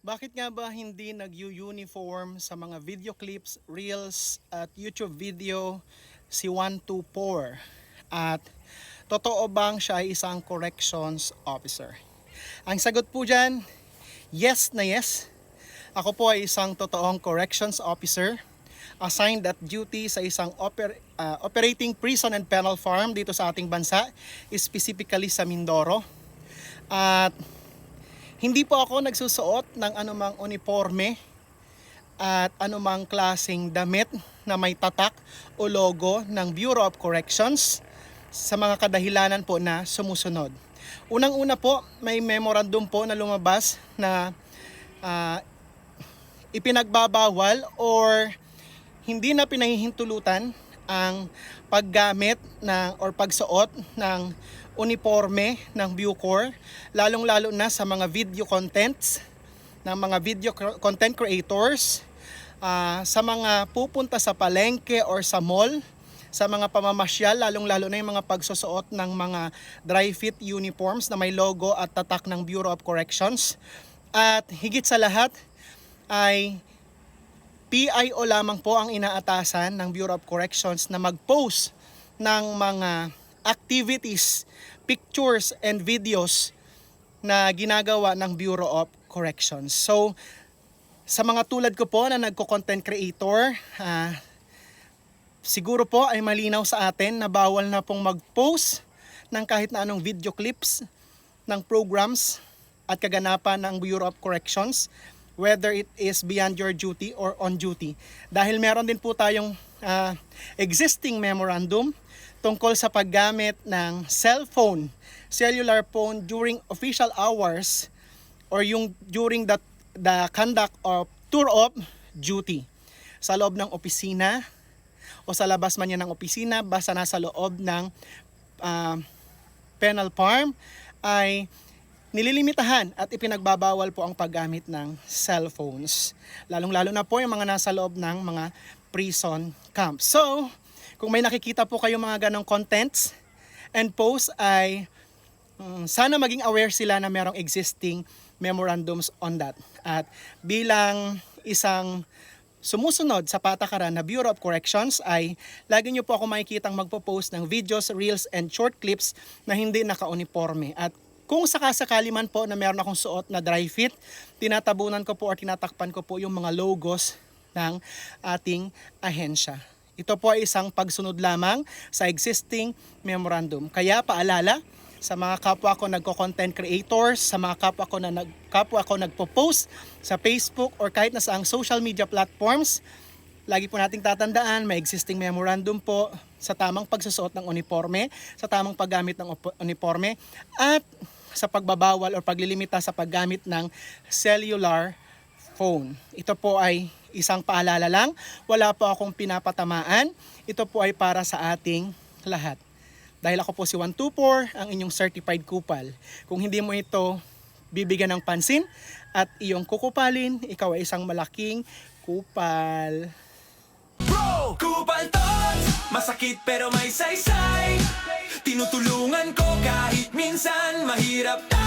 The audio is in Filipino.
Bakit nga ba hindi nag-uniform sa mga video clips, reels at YouTube video si 124? At totoo bang siya ay isang corrections officer? Ang sagot po dyan, yes na yes. Ako po ay isang totoong corrections officer assigned at duty sa isang operating prison and penal farm dito sa ating bansa, specifically sa Mindoro. At hindi po ako nagsusuot ng anumang uniforme at anumang klaseng damit na may tatak o logo ng Bureau of Corrections sa mga kadahilanan po na sumusunod. Unang-una po, may memorandum po na lumabas na ipinagbabawal or hindi na pinahihintulutan ang paggamit or pagsuot ng uniforme ng Bucor, lalong-lalo na sa mga video contents ng mga video content creators, sa mga pupunta sa palengke or sa mall, sa mga pamamasyal, lalong-lalo na yung mga pagsusuot ng mga dry fit uniforms na may logo at tatak ng Bureau of Corrections. At higit sa lahat ay PIO lamang po ang inaatasan ng Bureau of Corrections na mag-post ng mga activities, pictures, and videos na ginagawa ng Bureau of Corrections. So, sa mga tulad ko po na nagko-content creator, siguro po ay malinaw sa atin na bawal na pong mag-post ng kahit na anong video clips ng programs at kaganapan ng Bureau of Corrections, whether it is beyond your duty or on duty. Dahil meron din po tayong existing memorandum tungkol sa paggamit ng cellular phone during official hours or yung during the conduct of tour of duty. Sa loob ng opisina o sa labas man yan ng opisina, basta nasa loob ng penal farm ay nililimitahan at ipinagbabawal po ang paggamit ng cellphones. Lalong-lalo na po yung mga nasa loob ng mga prison camps. So, kung may nakikita po kayo mga ganong contents and posts ay sana maging aware sila na merong existing memorandums on that. At bilang isang sumusunod sa patakaran na Bureau of Corrections ay lagi nyo po ako makikitang magpo-post ng videos, reels, and short clips na hindi naka-uniforme. At kung sakasakali man po na meron akong suot na dry fit, tinatabunan ko po or tinatakpan ko po yung mga logos ng ating ahensya. Ito po ay isang pagsunod lamang sa existing memorandum. Kaya paalala sa mga kapwa ko nagko-content creators, sa mga kapwa ko nagpo-post sa Facebook or kahit na saang social media platforms, lagi po nating tatandaan, may existing memorandum po sa tamang pagsusuot ng uniforme, sa tamang paggamit ng uniforme, at sa pagbabawal o paglilimita sa paggamit ng cellular phone. Ito po ay isang paalala lang, wala po akong pinapatamaan. Ito po ay para sa ating lahat. Dahil ako po si 124, ang inyong certified kupal. Kung hindi mo ito bibigyan ng pansin at iyong kukupalin, ikaw ay isang malaking kupal. Bro! Kupal Tots! Masakit pero may saysay. Tinutulungan ko kahit minsan mahirap.